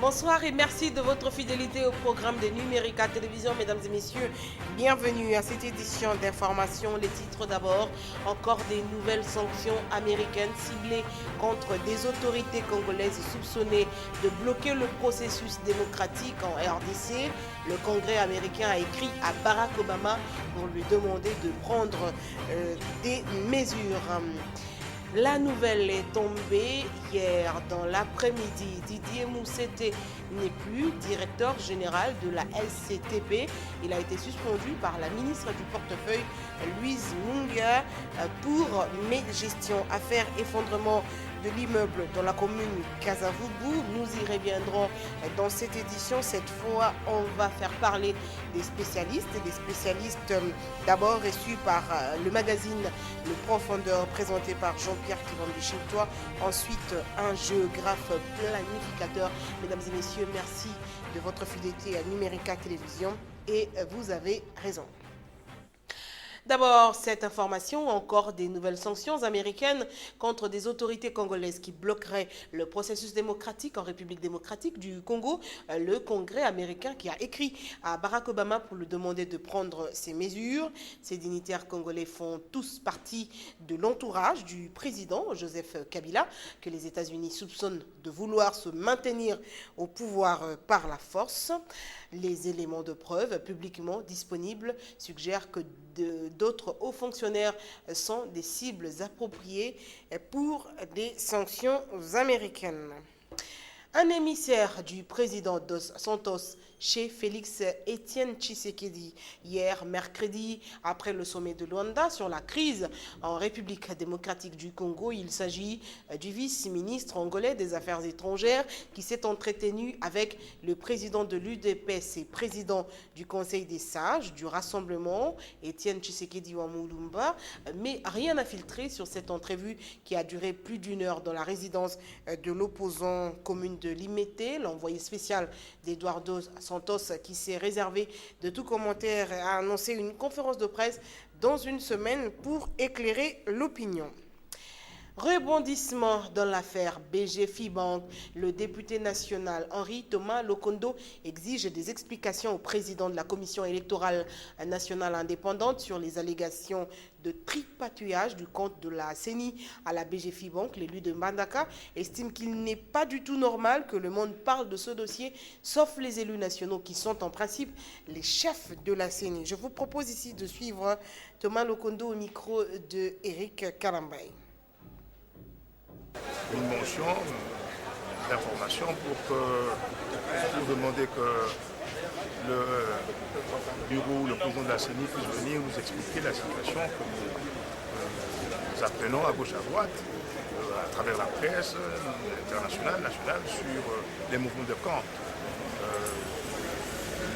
Bonsoir et merci de votre fidélité au programme de Numérica Télévision. Mesdames et messieurs, bienvenue à cette édition d'information. Les titres d'abord, encore des nouvelles sanctions américaines ciblées contre des autorités congolaises soupçonnées de bloquer le processus démocratique en RDC. Le Congrès américain a écrit à Barack Obama pour lui demander de prendre des mesures. La nouvelle est tombée hier dans l'après-midi. Didier Moussete n'est plus directeur général de la LCTP. Il a été suspendu par la ministre du portefeuille, Louise Munga, pour mégestion. Affaire effondrement de l'immeuble dans la commune Kasavubu. Nous y reviendrons dans cette édition. Cette fois, on va faire parler des spécialistes. Des spécialistes d'abord reçus par le magazine Le Profondeur, présenté par Jean-Pierre Kivambi-Chintois. Ensuite, un géographe planificateur. Mesdames et messieurs, merci de votre fidélité à Numérica Télévision. Et vous avez raison. D'abord, cette information, encore des nouvelles sanctions américaines contre des autorités congolaises qui bloqueraient le processus démocratique en République démocratique du Congo. Le Congrès américain qui a écrit à Barack Obama pour lui demander de prendre ces mesures. Ces dignitaires congolais font tous partie de l'entourage du président Joseph Kabila, que les États-Unis soupçonnent de vouloir se maintenir au pouvoir par la force. Les éléments de preuve publiquement disponibles suggèrent que d'autres hauts fonctionnaires sont des cibles appropriées pour des sanctions américaines. Un émissaire du président Dos Santos chez Félix Etienne Tshisekedi hier mercredi après le sommet de Luanda sur la crise en République démocratique du Congo. Il s'agit du vice-ministre angolais des Affaires étrangères qui s'est entretenu avec le président de l'UDPS et président du Conseil des sages du Rassemblement, Etienne Tshisekedi Wamulumba, mais rien n'a filtré sur cette entrevue qui a duré plus d'une heure dans la résidence de l'opposant commune de Limete. L'envoyé spécial d'Eduardo Santos, qui s'est réservé de tout commentaire, a annoncé une conférence de presse dans une semaine pour éclairer l'opinion. Rebondissement dans l'affaire BGFIBank. Le député national Henri Thomas Lokondo exige des explications au président de la Commission électorale nationale indépendante sur les allégations de tripatouillage du compte de la CENI à la BGFIBank. L'élu de Mbandaka estime qu'il n'est pas du tout normal que le monde parle de ce dossier, sauf les élus nationaux qui sont en principe les chefs de la CENI. Je vous propose ici de suivre Thomas Lokondo au micro de Eric Kalambay. Une motion d'information pour demander que le bureau, le président de la CENI puisse venir nous expliquer la situation que nous apprenons à gauche à droite, à travers la presse internationale, nationale, sur les mouvements de camp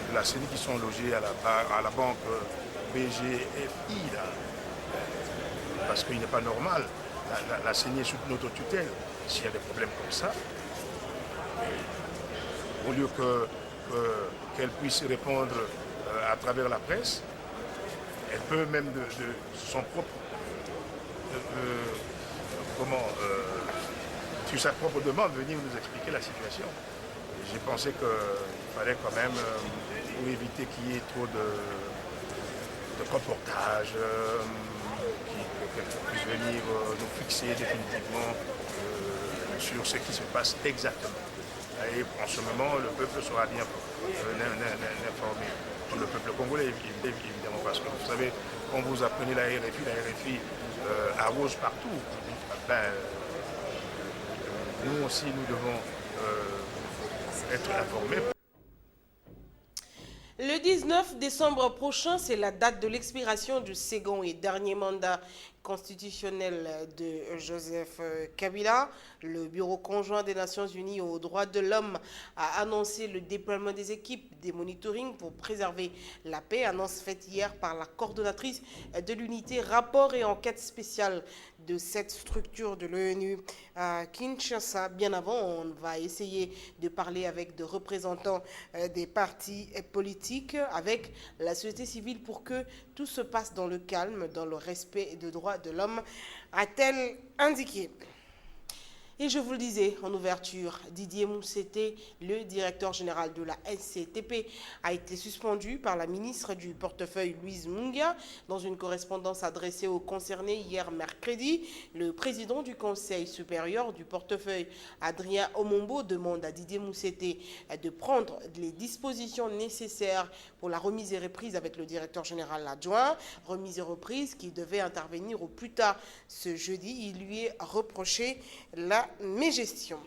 de la CENI qui sont logés à la banque BGFI, là, parce qu'il n'est pas normal. La CENI est sous notre tutelle. S'il y a des problèmes comme ça, au lieu qu'elle puisse répondre à travers la presse, elle peut même de son propre, sur sa propre demande, venir nous expliquer la situation. J'ai pensé qu'il fallait quand même, pour éviter qu'il y ait trop de reportages, qu'elle puisse venir nous fixer définitivement sur ce qui se passe exactement. Et en ce moment, le peuple sera bien informé. Le peuple congolais, évidemment, parce que vous savez, quand vous apprenez la RFI arrose partout. Ben, nous aussi, nous devons être informés. Le 19 décembre prochain, c'est la date de l'expiration du second et dernier mandat constitutionnel de Joseph Kabila. Le Bureau conjoint des Nations Unies aux droits de l'homme a annoncé le déploiement des équipes de monitoring pour préserver la paix. Annonce faite hier par la coordonnatrice de l'unité rapport et enquête spéciale de cette structure de l'ONU à Kinshasa. Bien avant, on va essayer de parler avec des représentants des partis politiques, avec la société civile pour que tout se passe dans le calme, dans le respect des droits de l'homme, a-t-elle indiqué. Et je vous le disais en ouverture, Didier Mousseté, le directeur général de la SCTP, a été suspendu par la ministre du portefeuille Louise Mungia. Dans une correspondance adressée aux concernés hier mercredi, le président du Conseil supérieur du portefeuille, Adrien Omombo, demande à Didier Mousseté de prendre les dispositions nécessaires pour la remise et reprise avec le directeur général adjoint. Remise et reprise qui devait intervenir au plus tard ce jeudi. Il lui est reproché la mégestion.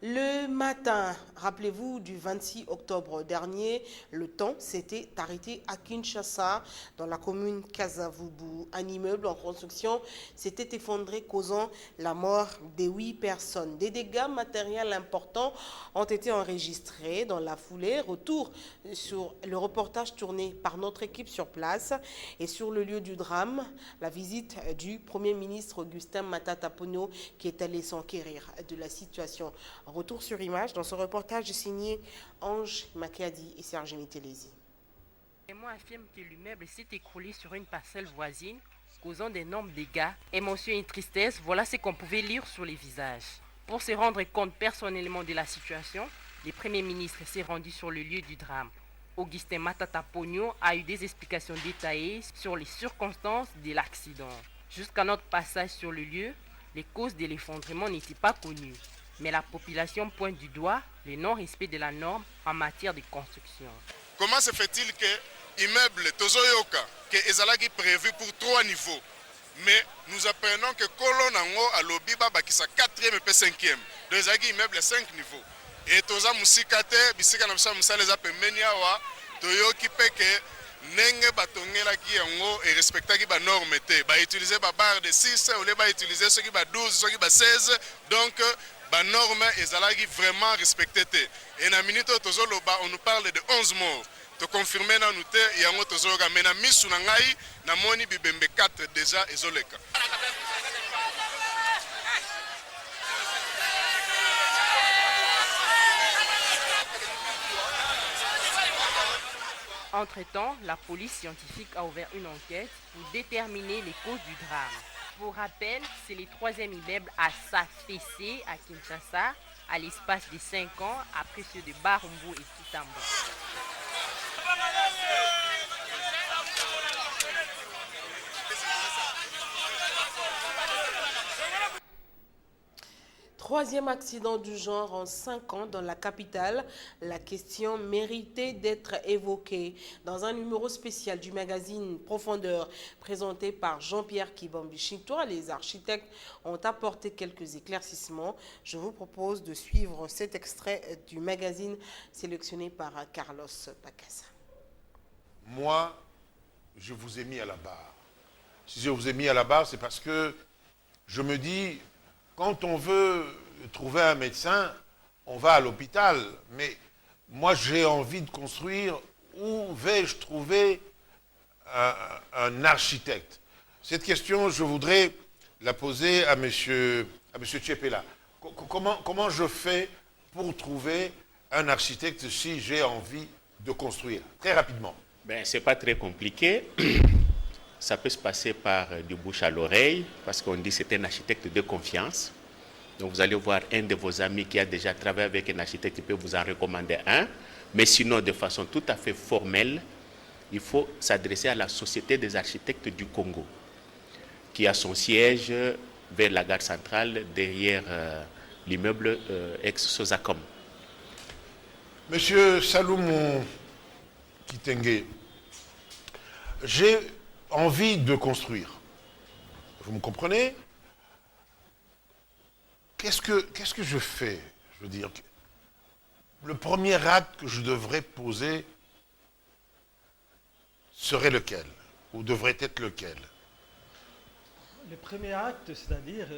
Le matin, rappelez-vous, du 26 octobre dernier, le temps s'était arrêté à Kinshasa, dans la commune Kasavubu. Un immeuble en construction s'était effondré, causant la mort de 8 personnes. Des dégâts matériels importants ont été enregistrés dans la foulée. Retour sur le reportage tourné par notre équipe sur place et sur le lieu du drame, la visite du Premier ministre Augustin Matata Ponyo qui est allé s'enquérir de la situation. Retour sur image dans ce reportage signé Ange Makiadi et Serge Mitelesi. Les témoins affirment que l'immeuble s'est écroulé sur une parcelle voisine, causant d'énormes dégâts. Émotion et tristesse, voilà ce qu'on pouvait lire sur les visages. Pour se rendre compte personnellement de la situation, le Premier ministre s'est rendu sur le lieu du drame. Augustin Matata Ponyo a eu des explications détaillées sur les circonstances de l'accident. Jusqu'à notre passage sur le lieu, les causes de l'effondrement n'étaient pas connues. Mais la population pointe du doigt le non-respect de la norme en matière de construction. Comment se fait-il que l'immeuble Tozoyoka, qui est prévu pour 3 niveaux, mais nous apprenons que Kolonango à Lobiba qui est 4e et 5e, donc il immeuble 5 niveaux. Et Toza Musikate, Bisika Namsa Musaleza Pemeniawa, Toyoki Peke, Nenge Batongela qui yango et respecta qui ba norme te, ba utiliser ba barre de 6 ou les ba utiliser ceux qui ba 12, ceux qui ba 16, donc la norme est vraiment respectée. Et dans la minute où on nous parle de 11 morts. To confirmer na nous te yango tozoga mena misu na ngai na moni bibembe 4 déjà ezoleka. Entre-temps, la police scientifique a ouvert une enquête pour déterminer les causes du drame. Pour rappel, c'est le 3e immeuble à s'affaisser à Kinshasa à l'espace de 5 ans après ceux de Barumbu et Kitambo. Troisième accident du genre en 5 ans dans la capitale. La question méritait d'être évoquée. Dans un numéro spécial du magazine Profondeur présenté par Jean-Pierre Kibambi-Chintois, les architectes ont apporté quelques éclaircissements. Je vous propose de suivre cet extrait du magazine sélectionné par Carlos Bacasa. Moi, je vous ai mis à la barre. Si je vous ai mis à la barre, c'est parce que je me dis... Quand on veut trouver un médecin, on va à l'hôpital. Mais moi, j'ai envie de construire. Où vais-je trouver un architecte? Cette question, je voudrais la poser à M. Tchepela. Comment je fais pour trouver un architecte si j'ai envie de construire? Très rapidement. Ce n'est pas très compliqué. Ça peut se passer par du bouche à l'oreille, parce qu'on dit que c'est un architecte de confiance. Donc vous allez voir un de vos amis qui a déjà travaillé avec un architecte qui peut vous en recommander un. Mais sinon, de façon tout à fait formelle, il faut s'adresser à la Société des architectes du Congo, qui a son siège vers la gare centrale, derrière l'immeuble ex-Sosacom. Monsieur Salomon Kitenge, j'ai envie de construire. Vous me comprenez? Qu'est-ce que je fais? Je veux dire, le premier acte que je devrais poser serait lequel? Ou devrait être lequel? Le premier acte, c'est-à-dire,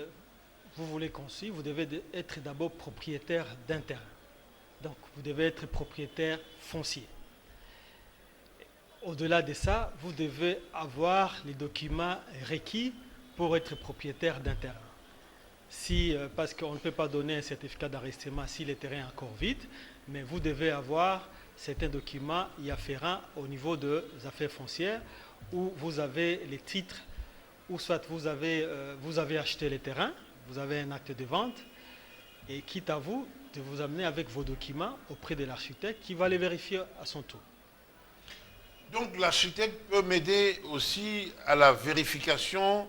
vous voulez construire, vous devez être d'abord propriétaire d'un terrain. Donc, vous devez être propriétaire foncier. Au-delà de ça, vous devez avoir les documents requis pour être propriétaire d'un terrain. Parce qu'on ne peut pas donner un certificat d'enregistrement si le terrain est encore vide, mais vous devez avoir certains documents y afférents au niveau des affaires foncières où vous avez les titres, ou soit vous avez acheté les terrains, vous avez un acte de vente, et quitte à vous de vous amener avec vos documents auprès de l'architecte qui va les vérifier à son tour. Donc l'architecte peut m'aider aussi à la vérification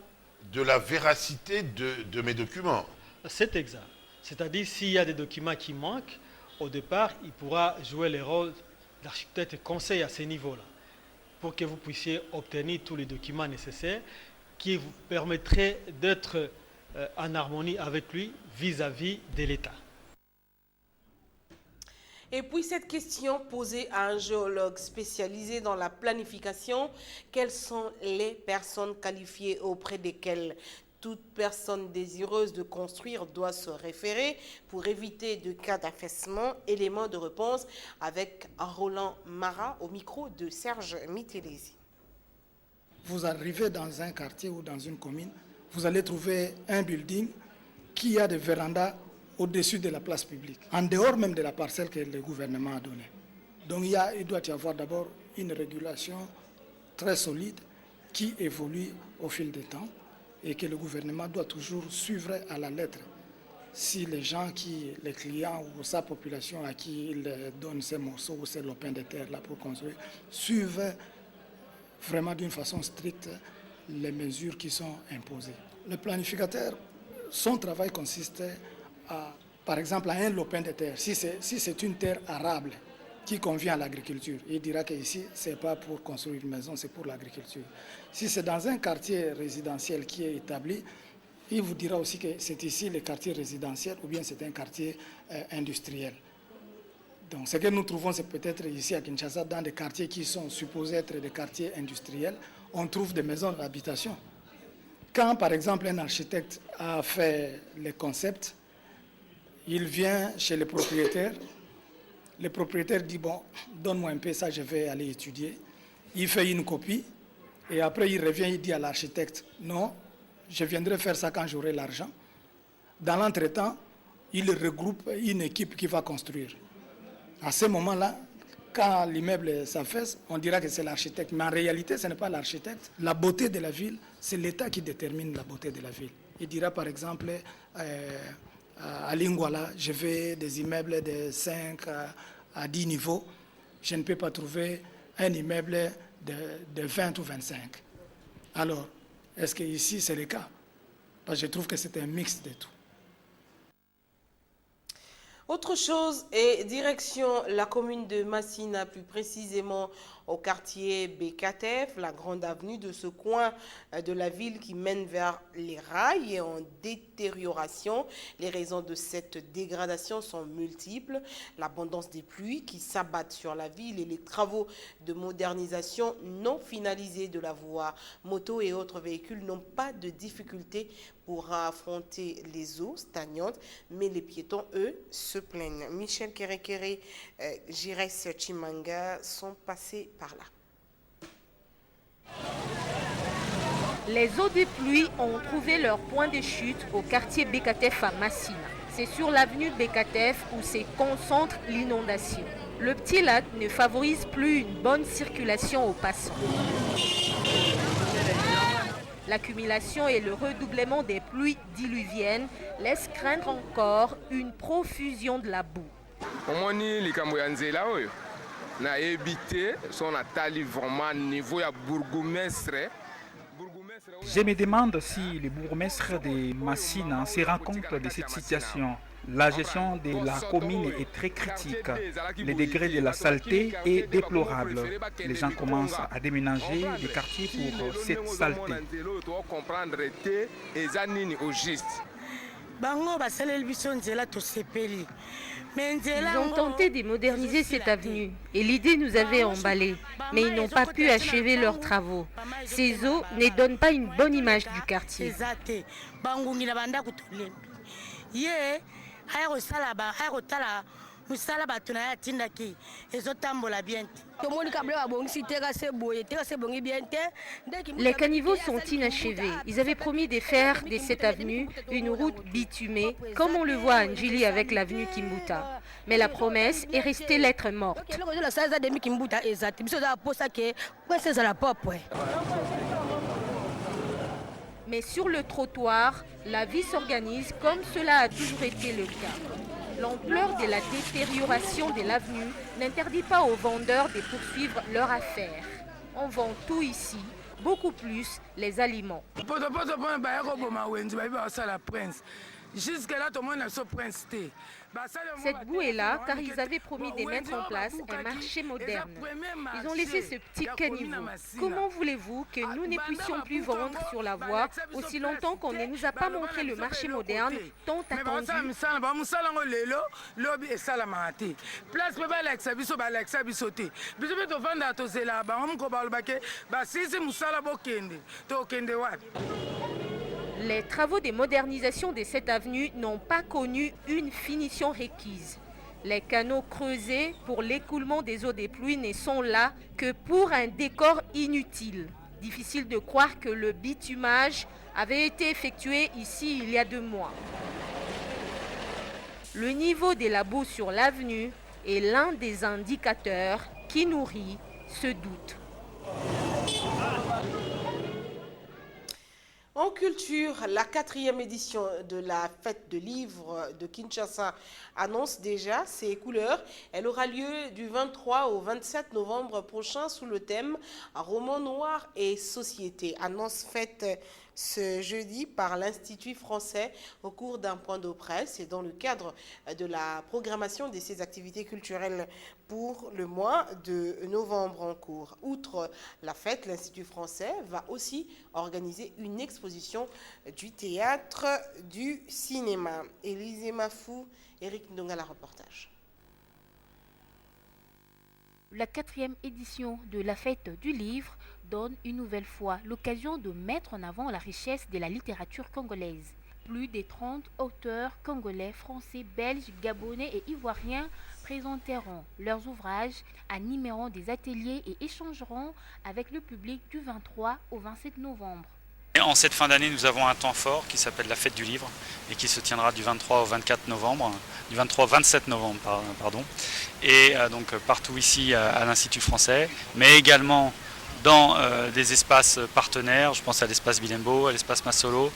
de la véracité de mes documents. C'est exact. C'est-à-dire s'il y a des documents qui manquent, au départ, il pourra jouer le rôle d'architecte et conseil à ce niveau-là, pour que vous puissiez obtenir tous les documents nécessaires qui vous permettraient d'être en harmonie avec lui vis-à-vis de l'État. Et puis cette question posée à un géologue spécialisé dans la planification, quelles sont les personnes qualifiées auprès desquelles toute personne désireuse de construire doit se référer pour éviter de cas d'affaissement? Élément de réponse avec Roland Marat au micro de Serge Mitelesi. Vous arrivez dans un quartier ou dans une commune, vous allez trouver un building qui a des vérandas au-dessus de la place publique, en dehors même de la parcelle que le gouvernement a donnée. Donc il doit y avoir d'abord une régulation très solide qui évolue au fil du temps et que le gouvernement doit toujours suivre à la lettre. Si les gens, les clients ou sa population à qui il donne ces morceaux ou ces lopins de terre là pour construire, suivent vraiment d'une façon stricte les mesures qui sont imposées. Le planificateur, son travail consiste par exemple, à un lopin de terre. Si c'est une terre arable qui convient à l'agriculture, il dira qu'ici, ce n'est pas pour construire une maison, c'est pour l'agriculture. Si c'est dans un quartier résidentiel qui est établi, il vous dira aussi que c'est ici le quartier résidentiel ou bien c'est un quartier industriel. Donc ce que nous trouvons, c'est peut-être ici à Kinshasa, dans des quartiers qui sont supposés être des quartiers industriels, on trouve des maisons d'habitation. Quand, par exemple, un architecte a fait le concept, il vient chez le propriétaire dit, bon, donne-moi un peu ça, je vais aller étudier. Il fait une copie et après il revient, il dit à l'architecte, non, je viendrai faire ça quand j'aurai l'argent. Dans l'entretemps, il regroupe une équipe qui va construire. À ce moment-là, quand l'immeuble s'affaisse, on dira que c'est l'architecte. Mais en réalité, ce n'est pas l'architecte. La beauté de la ville, c'est l'État qui détermine la beauté de la ville. Il dira par exemple, à Lingwala, je veux des immeubles de 5 à 10 niveaux. Je ne peux pas trouver un immeuble de 20 ou 25. Alors, est-ce qu'ici c'est le cas? Parce que je trouve que c'est un mix de tout. Autre chose est direction la commune de Massina, plus précisément au quartier Bekatef, la grande avenue de ce coin de la ville qui mène vers les rails est en détérioration. Les raisons de cette dégradation sont multiples. L'abondance des pluies qui s'abattent sur la ville et les travaux de modernisation non finalisés de la voie moto et autres véhicules n'ont pas de difficulté pour affronter les eaux stagnantes, mais les piétons, eux, se plaignent. Michel Kerekere, Giresse Chimanga sont passés par là. Les eaux des pluies ont trouvé leur point de chute au quartier Bekatef à Massina. C'est sur l'avenue Bekatef où se concentre l'inondation. Le petit lac ne favorise plus une bonne circulation aux passants. L'accumulation et le redoublement des pluies diluviennes laissent craindre encore une profusion de la boue. Je me demande si le bourgmestre de Massina se rend compte de cette situation. La gestion de la commune est très critique. Le degré de la saleté est déplorable. Les gens commencent à déménager les quartiers pour cette saleté. Ils ont tenté de moderniser cette avenue et l'idée nous avait emballés, mais ils n'ont pas pu achever leurs travaux. Ces eaux ne donnent pas une bonne image du quartier. Les caniveaux sont inachevés. Ils avaient promis de faire de cette avenue une route bitumée, comme on le voit à Njili avec l'avenue Kimbuta. Mais la promesse est restée lettre morte. Mais sur le trottoir, la vie s'organise comme cela a toujours été le cas. L'ampleur de la détérioration de l'avenue n'interdit pas aux vendeurs de poursuivre leur affaire. On vend tout ici, beaucoup plus les aliments. Jusque-là, tout le monde a son prince. Cette boue est là car ils avaient promis de mettre en place un marché moderne. Ils ont laissé ce petit caniveau. Comment voulez-vous que nous ne puissions plus vendre sur la voie aussi longtemps qu'on ne nous a pas montré le marché moderne tant attendu? Les travaux de modernisation de cette avenue n'ont pas connu une finition requise. Les canaux creusés pour l'écoulement des eaux des pluies ne sont là que pour un décor inutile. Difficile de croire que le bitumage avait été effectué ici il y a 2 mois. Le niveau de la boue sur l'avenue est l'un des indicateurs qui nourrit ce doute. En culture, la 4e édition de la fête de livres de Kinshasa annonce déjà ses couleurs. Elle aura lieu du 23 au 27 novembre prochain sous le thème Roman noir et société. Annonce faite ce jeudi par l'Institut français au cours d'un point de presse et dans le cadre de la programmation de ces activités culturelles pour le mois de novembre en cours. Outre la fête, l'Institut français va aussi organiser une exposition du théâtre, du cinéma. Élisée Mafou, Eric Ndongala, reportage. La 4e édition de la fête du livre donne une nouvelle fois l'occasion de mettre en avant la richesse de la littérature congolaise. Plus de 30 auteurs congolais, français, belges, gabonais et ivoiriens présenteront leurs ouvrages, animeront des ateliers et échangeront avec le public du 23 au 27 novembre. En cette fin d'année, nous avons un temps fort qui s'appelle la fête du livre et qui se tiendra du 23 au 24 novembre, du 23 au 27 novembre, pardon. Et donc partout ici à l'Institut français, mais également dans des espaces partenaires, je pense à l'espace Bilembo, à l'espace Massolo,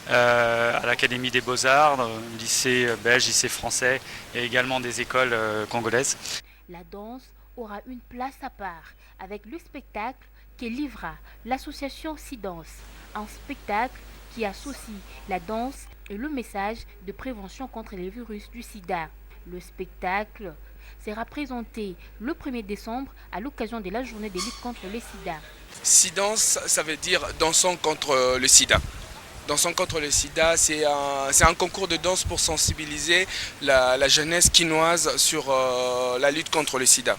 à l'Académie des Beaux-Arts, lycée belge, lycée français et également des écoles congolaises. La danse aura une place à part avec le spectacle que livra l'association Sidance, un spectacle qui associe la danse et le message de prévention contre les virus du sida. Le spectacle sera présenté le 1er décembre à l'occasion de la journée de lutte contre le sida. Sidance, ça veut dire dansons contre le sida. Dansons contre le sida, c'est un concours de danse pour sensibiliser la jeunesse quinoise sur la lutte contre le sida.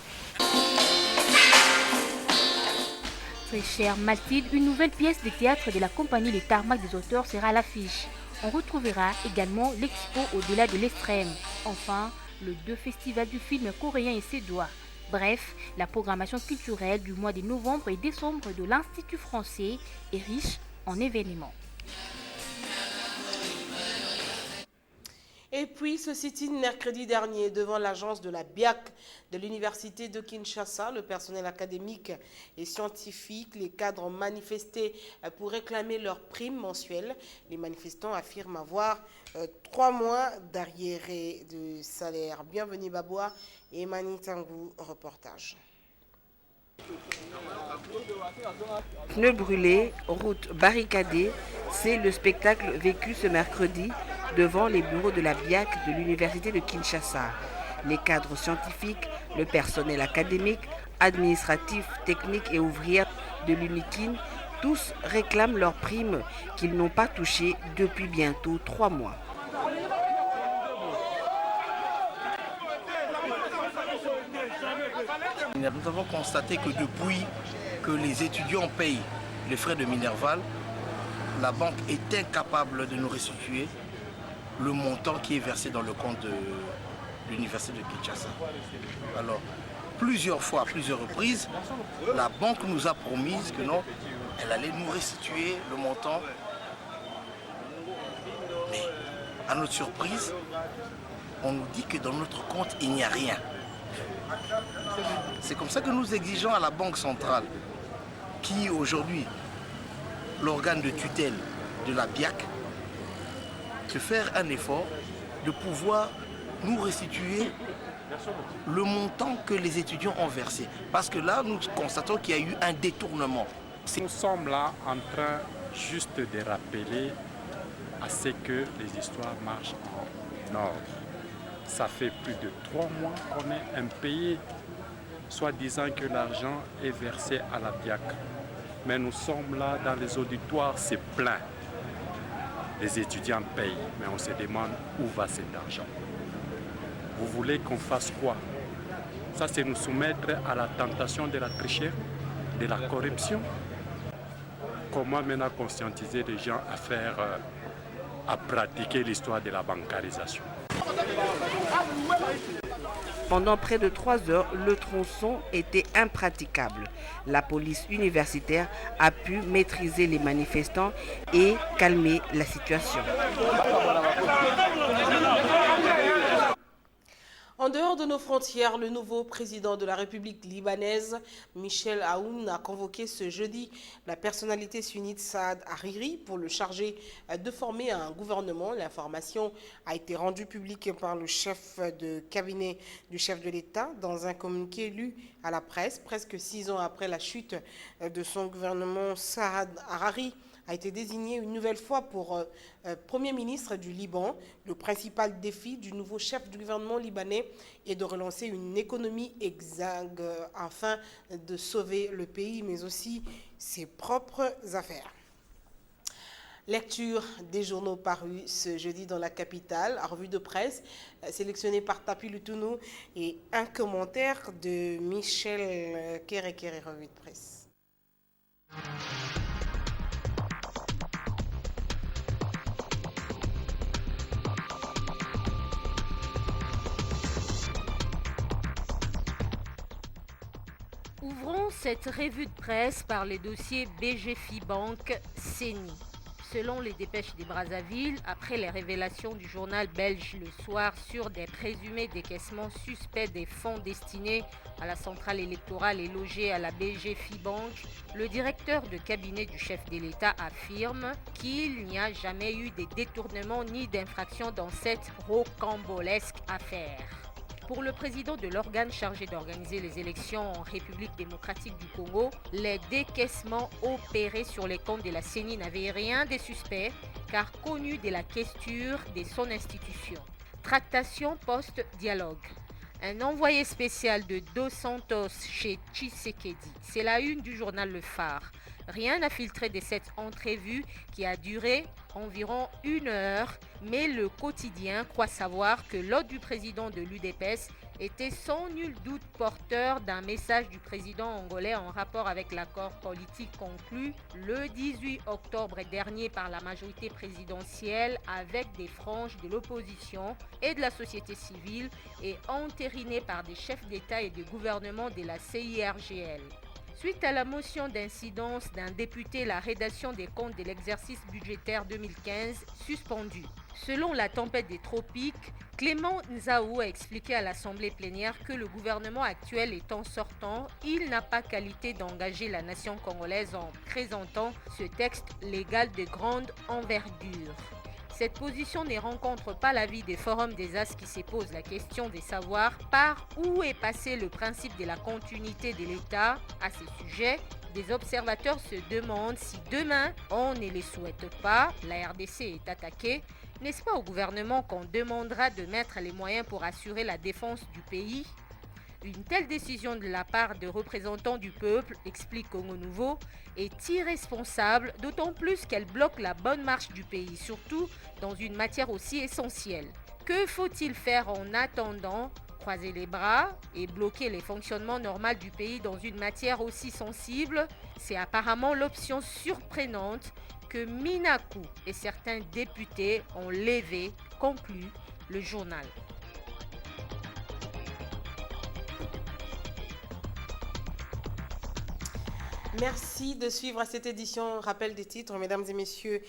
Très chère Mathilde, une nouvelle pièce de théâtre de la compagnie Les Tarmacs des auteurs sera à l'affiche. On retrouvera également l'expo Au-delà de l'extrême. Enfin, le 2 festival du film coréen et suédois. Bref, la programmation culturelle du mois de novembre et décembre de l'Institut français est riche en événements. Et puis, ce sit-in mercredi dernier devant l'agence de la BIAC de l'Université de Kinshasa, le personnel académique et scientifique, les cadres ont manifesté pour réclamer leurs primes mensuelles. Les manifestants affirment avoir 3 mois d'arriérés de salaire. Bienvenue Baboua et Mani Tangou, reportage. Pneus brûlés, route barricadée, c'est le spectacle vécu ce mercredi devant les bureaux de la BIAC de l'Université de Kinshasa. Les cadres scientifiques, le personnel académique, administratif, technique et ouvrier de l'UNIKIN, tous réclament leurs primes qu'ils n'ont pas touchées depuis bientôt 3 mois. Nous avons constaté que depuis que les étudiants payent les frais de Minerval, la banque est incapable de nous restituer le montant qui est versé dans le compte de l'Université de Kinshasa. Alors, plusieurs fois, à plusieurs reprises, la banque nous a promis que non, elle allait nous restituer le montant. Mais, à notre surprise, on nous dit que dans notre compte, il n'y a rien. C'est comme ça que nous exigeons à la Banque centrale, qui aujourd'hui, l'organe de tutelle de la BIAC de faire un effort de pouvoir nous restituer le montant que les étudiants ont versé. Parce que là, nous constatons qu'il y a eu un détournement. Nous sommes là en train juste de rappeler à ce que les histoires marchent en ordre. Ça fait plus de 3 mois qu'on est impayé, soit disant que l'argent est versé à la BIAC. Mais nous sommes là dans les auditoires, c'est plein. Les étudiants payent, mais on se demande où va cet argent. Vous voulez qu'on fasse quoi? Ça, c'est nous soumettre à la tentation de la tricherie, de la corruption. Comment maintenant conscientiser les gens à pratiquer l'histoire de la bancarisation? Pendant près de 3 heures, le tronçon était impraticable. La police universitaire a pu maîtriser les manifestants et calmer la situation. En dehors de nos frontières, le nouveau président de la République libanaise, Michel Aoun, a convoqué ce jeudi la personnalité sunnite Saad Hariri pour le charger de former un gouvernement. L'information a été rendue publique par le chef de cabinet du chef de l'État dans un communiqué lu à la presse. Presque 6 ans après la chute de son gouvernement, Saad Hariri a été désigné une nouvelle fois pour Premier ministre du Liban. Le principal défi du nouveau chef du gouvernement libanais est de relancer une économie exsangue afin de sauver le pays, mais aussi ses propres affaires. Lecture des journaux parus ce jeudi dans la capitale, revue de presse sélectionnée par Tapi Lutunou et un commentaire de Michel Kere, revue de presse. Ouvrons cette revue de presse par les dossiers BGFI-Bank CENI. Selon les dépêches des Brazzaville, après les révélations du journal belge Le Soir sur des présumés décaissements suspects des fonds destinés à la centrale électorale et logés à la BGFI-Bank, le directeur de cabinet du chef de l'État affirme qu'il n'y a jamais eu de détournements ni d'infractions dans cette rocambolesque affaire. Pour le président de l'organe chargé d'organiser les élections en République démocratique du Congo, les décaissements opérés sur les comptes de la CENI n'avaient rien de suspect car connus de la questure de son institution. Tractation post-dialogue. Un envoyé spécial de Dos Santos chez Tshisekedi. C'est la une du journal Le Phare. Rien n'a filtré de cette entrevue qui a duré environ 1 heure, mais le quotidien croit savoir que l'hôte du président de l'UDPS était sans nul doute porteur d'un message du président angolais en rapport avec l'accord politique conclu le 18 octobre dernier par la majorité présidentielle avec des franges de l'opposition et de la société civile et entériné par des chefs d'État et de gouvernement de la CIRGL. Suite à la motion d'incidence d'un député, la rédaction des comptes de l'exercice budgétaire 2015 suspendue. Selon la tempête des tropiques, Clément Nzaou a expliqué à l'Assemblée plénière que le gouvernement actuel étant sortant, il n'a pas qualité d'engager la nation congolaise en présentant ce texte légal de grande envergure. Cette position ne rencontre pas l'avis des forums des As qui se posent la question de savoir par où est passé le principe de la continuité de l'État. À ce sujet, des observateurs se demandent si demain, on ne les souhaite pas, la RDC est attaquée, n'est-ce pas au gouvernement qu'on demandera de mettre les moyens pour assurer la défense du pays ? Une telle décision de la part de représentants du peuple, explique Congo Nouveau, est irresponsable, d'autant plus qu'elle bloque la bonne marche du pays, surtout dans une matière aussi essentielle. Que faut-il faire en attendant ? Croiser les bras et bloquer les fonctionnements normaux du pays dans une matière aussi sensible ? C'est apparemment l'option surprenante que Minakou et certains députés ont levée, conclut le journal. Merci de suivre cette édition. Rappel des titres, mesdames et messieurs.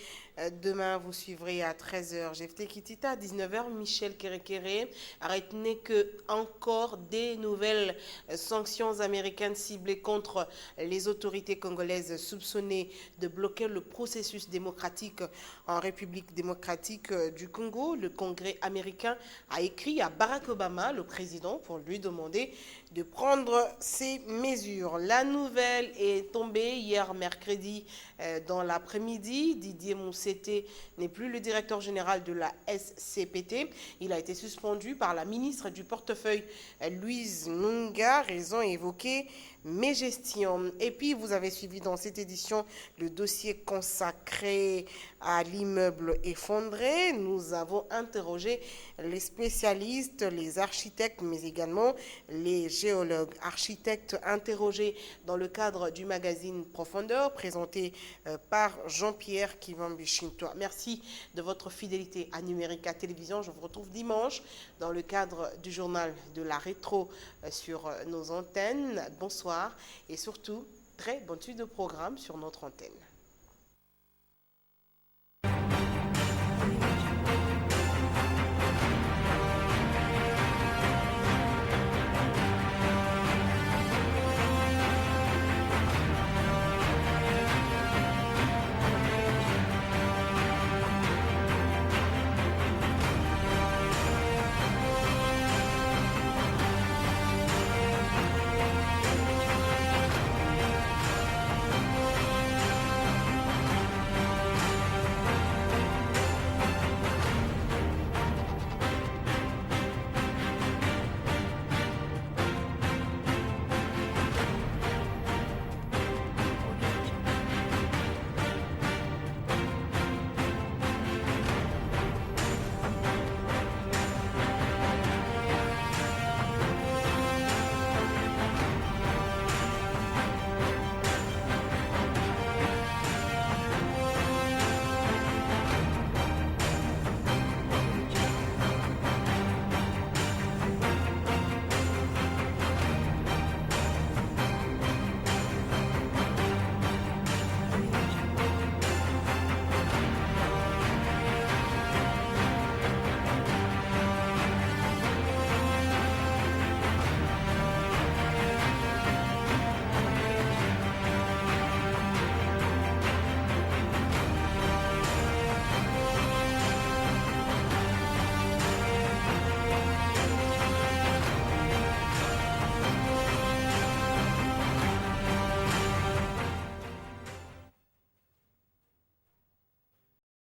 Demain, vous suivrez à 13h Jefté Kitita, à 19h Michel Kérékéré. Retenez que encore des nouvelles sanctions américaines ciblées contre les autorités congolaises soupçonnées de bloquer le processus démocratique en République démocratique du Congo. Le Congrès américain a écrit à Barack Obama, le président, pour lui demander de prendre ces mesures. La nouvelle est tombée hier mercredi dans l'après-midi. Didier Mousseté n'est plus le directeur général de la SCPT. Il a été suspendu par la ministre du portefeuille Louise Nunga, raison évoquée Mégestion. Et puis vous avez suivi dans cette édition le dossier consacré à l'immeuble effondré. Nous avons interrogé les spécialistes, les architectes, mais également les géologues. Architectes interrogés dans le cadre du magazine Profondeur, présenté par Jean-Pierre Kivambi-Chintoa. Merci de votre fidélité à Numérica Télévision. Je vous retrouve dimanche dans le cadre du journal de la rétro sur nos antennes. Bonsoir et surtout, très bonne suite de programme sur notre antenne.